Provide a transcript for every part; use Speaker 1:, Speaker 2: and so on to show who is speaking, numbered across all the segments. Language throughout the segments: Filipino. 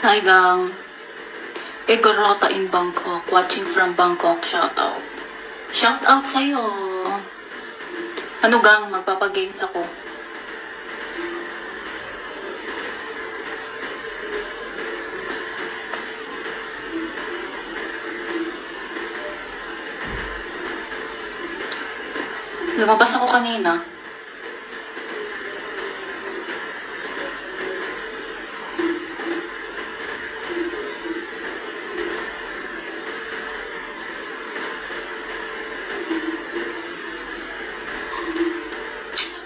Speaker 1: Hi gang, Igorota in Bangkok, watching from Bangkok, shout out. Shout out sa'yo. Ano gang, magpapagames ako. Lumabas ako kanina.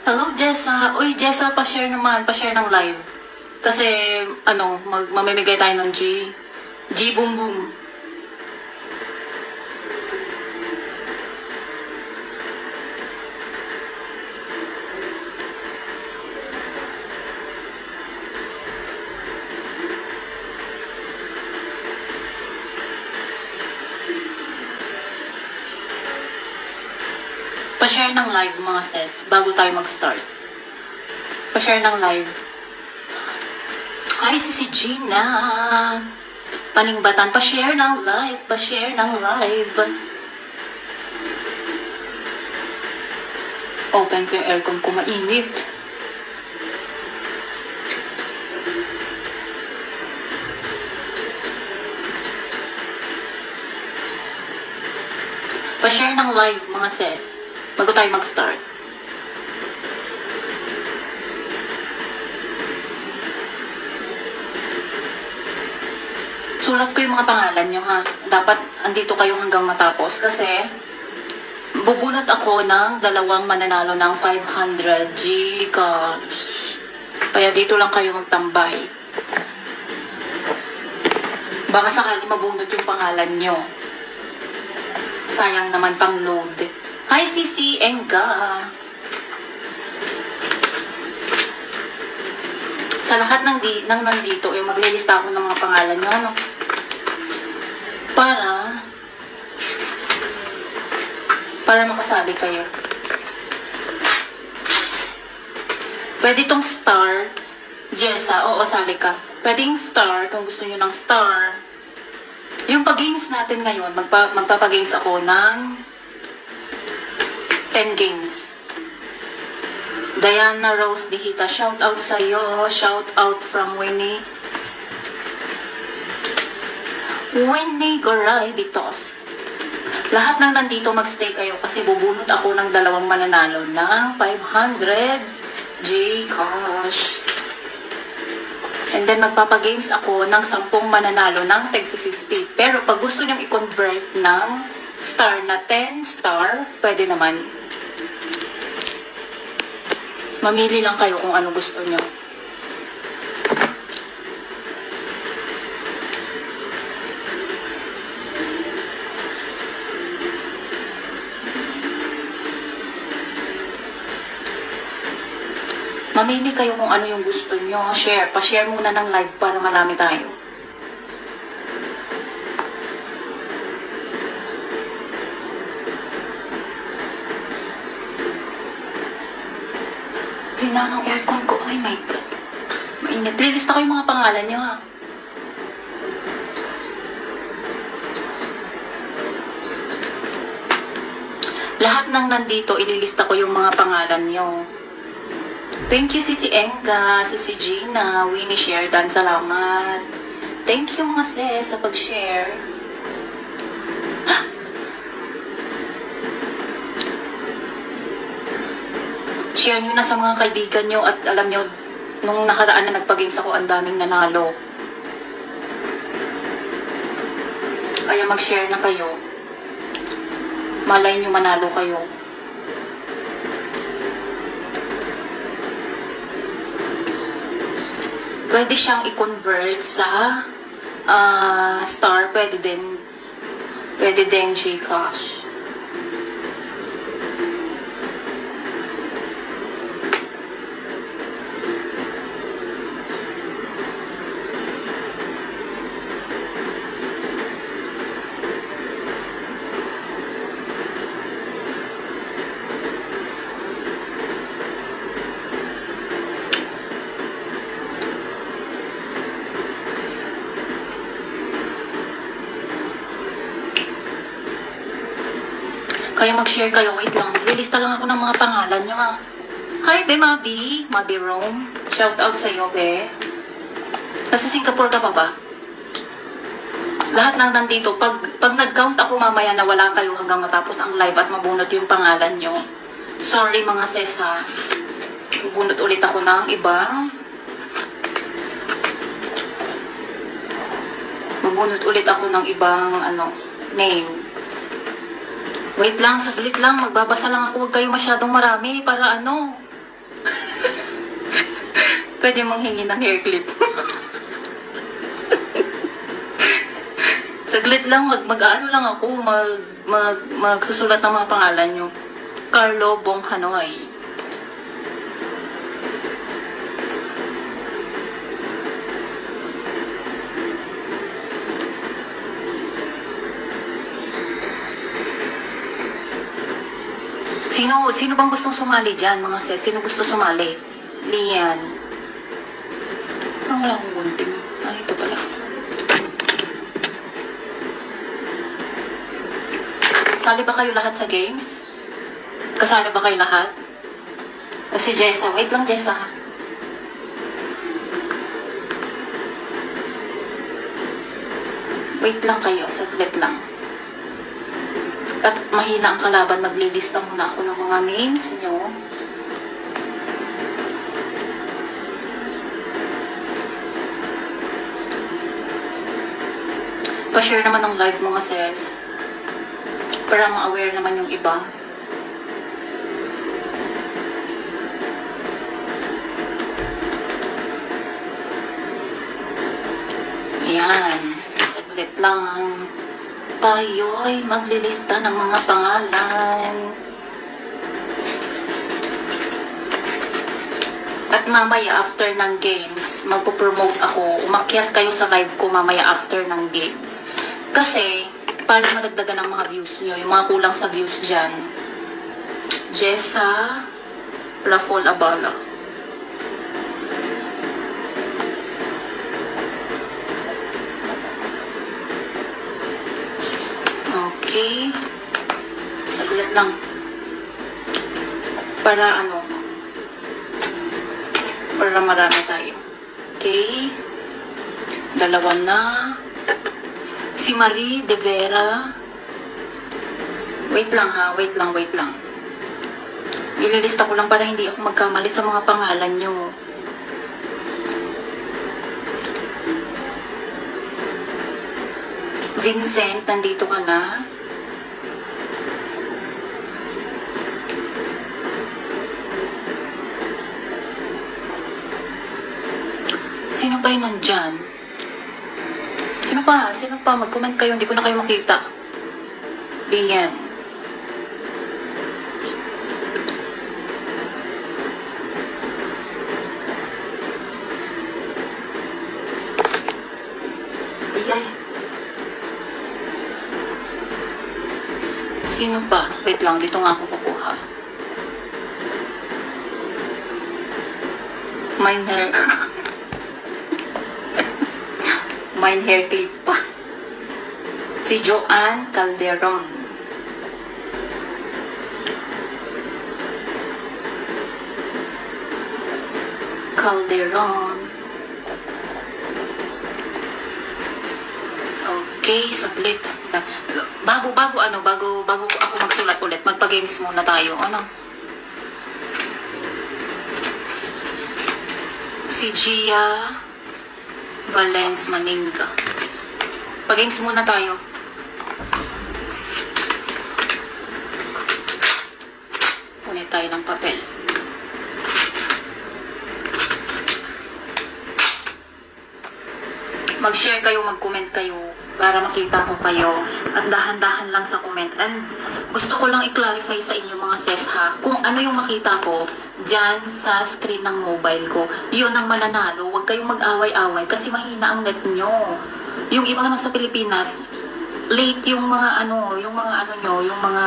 Speaker 1: Hello Jessa. Uy Jessa, pa-share naman, pa-share ng live. Kasi mamimigay tayo ng G boom boom. Pa-share ng live mga sis, bago tayo mag-start. Pa-share ng live. Ay, si Gina. Paningbatan, pa-share ng live, pa-share ng live. Open ko yung aircon ko, mainit. Pa-share ng live mga sis, bago tayo mag-start. Sulat ko yung mga pangalan nyo ha. Dapat andito kayo hanggang matapos kasi bubunot ako ng 2 mananalo ng 500 Gcash. Kaya dito lang kayo magtambay. Baka sakali mabunot yung pangalan nyo. Sayang naman pang load. Hi Sisi Enga. Sa lahat ng nandito, maglilista ako ng mga pangalan nyo, ano? Para makasali kayo. Pwede tong star. Jessa, oo, sali ka. Pwedeng star, kung gusto nyo ng star. Yung pag-games natin ngayon, magpapagames ako ng 10 games. Diana Rose Dihita, shout out sa'yo. Shout out from Winnie Goray Bitos. Lahat ng nandito magstay kayo kasi bubunot ako ng 2 mananalo ng 500 Gcash. And then magpapagames ako ng 10 mananalo ng tag 50. Pero pag gusto nyong i-convert ng star na 10 star, pwede naman. Mamili lang kayo kung ano gusto nyo. Mamili kayo kung ano yung gusto nyo. Share. Pa-share muna ng live para marami tayo. Hina ng aircon ko. Oh my God. Mainit. Lilista ko yung mga pangalan nyo ha. Lahat ng nandito, ililista ko yung mga pangalan nyo. Thank you Sisi Enga, Sisi Gina, Winnie Sherdan, salamat. Thank you mga sis sa pag-share. Share nyo na sa mga kaibigan nyo at alam nyo, nung nakaraan na nagpag-games ako, ang daming nanalo. Kaya mag-share na kayo. Malay nyo manalo kayo. Pwede siyang i-convert sa star, pwede din Gcash. Kaya mag-share kayo. Wait lang. Lilista lang ako ng mga pangalan nyo ha. Hi, Be Mabi. Mabi Rome. Shout out sa'yo, Be. Nasa Singapore ka pa ba? Lahat ng nandito, pag nag-count ako mamaya na wala kayo hanggang matapos ang live at mabunot yung pangalan nyo. Sorry mga sis ha. Bubunot ulit ako ng ibang. Bubunot ulit ako ng ibang name. Wait lang, saglit lang. Magbabasa lang ako. Huwag kayo masyadong marami para pwede manghingi ng hair clip. Saglit lang, mag-ano lang ako, magsusulat ng mga pangalan nyo. Carlo Bong Hanoy. Sino bang gustong sumali dyan, mga sis? Sino gusto sumali? Lian. Parang wala akong gunting. Ay, ito pala. Kasali ba kayo lahat sa games? Kasali ba kayo lahat? O si Jessa. Wait lang, Jessa. Wait lang kayo. Saglit lang. At mahina ang kalaban. Maglilista muna ako ng mga names nyo. Pa-share naman ng live mga sis. Para ma-aware naman yung iba. Ayan. Saglit lang. Tayo'y maglilista ng mga pangalan. At mamaya after ng games, magpo-promote ako. Umakyat kayo sa live ko mamaya after ng games. Kasi, para madagdagan ang mga views nyo, yung mga kulang sa views dyan. Jessa Rafol Abala. Okay. Saglit lang. Para para marami tayo. Okay. Dalawa na. Si Marie De Vera. Wait lang ha. Wait lang. Ililista ko lang para hindi ako magkamali sa mga pangalan nyo. Vincent, nandito ka na? Sino pa yun nandyan? Sino pa? Mag-comment kayo, hindi ko na kayo makita. Lian. Lian. Sino pa? Wait lang, dito nga ako kukuha. Mine hair. Mine hair clip pa. Si Joanne Calderon. Okay, saglit. Bago ako magsulat ulit, magpa-games muna tayo. Si Gia Valens Maninga. Pa-games muna tayo. Punit tayo ng papel. Mag-share kayo, mag-comment kayo para makita ko kayo at dahan-dahan lang sa comment. And gusto ko lang i-clarify sa inyo mga sis ha, kung ano yung makita ko dyan sa screen ng mobile ko, yun ang mananalo. Huwag kayong mag-away-away kasi mahina ang net nyo. Yung iba nasa Pilipinas, late yung mga yung mga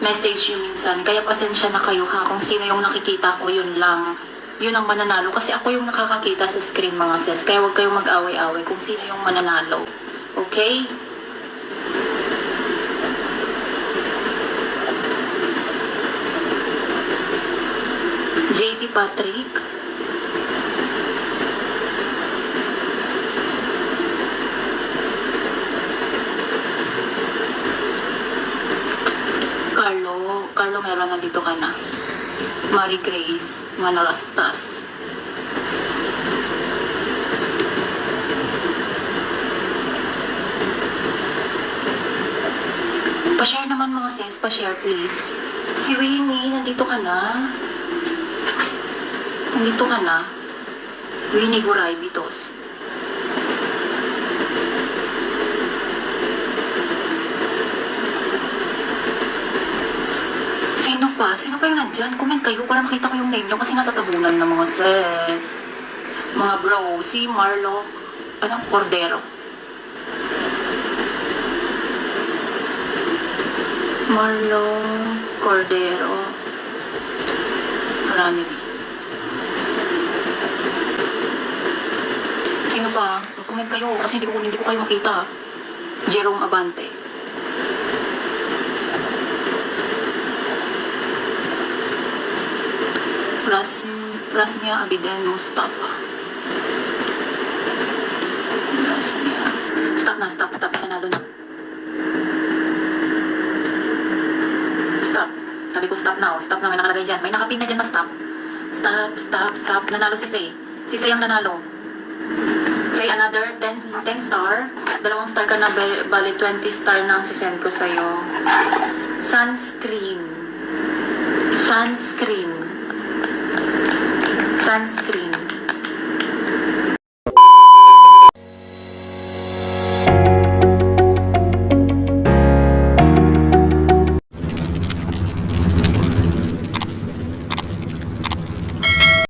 Speaker 1: message yun minsan. Kaya pasensya na kayo ha, kung sino yung nakikita ko, yun lang. Yun ang mananalo kasi ako yung nakakakita sa screen mga sis. Kaya huwag kayong mag-away-away kung sino yung mananalo. Okay? Patrick. Carlo, meron, nandito ka na. Marie Grace Manalastas. Pa-share naman mga sis, pa-share please. Si Winnie, nandito ka na. Nandito ka na. Winnie Guray, Bitos. Sino pa? Sino pa yung nandyan? Comment kayo para makita ko yung name nyo kasi natatabunan ng mga sis. Mga bro, si Marlo, Cordero. Marlon Cordero Ranely. Sino pa? Mag-comment kayo kasi hindi ko kayo makita. Jerome Abante. Rasmia Abiden Mustafa. Rasmia. Stop. Nanalo na. Sabi ko stop na, may nakalagay dyan. May nakapin na dyan na stop. Stop. Nanalo si Faye. Si Faye ang nanalo. Faye, another 10 star. 2 star ka na, bali 20 star na ang sisend ko sa'yo. Sunscreen.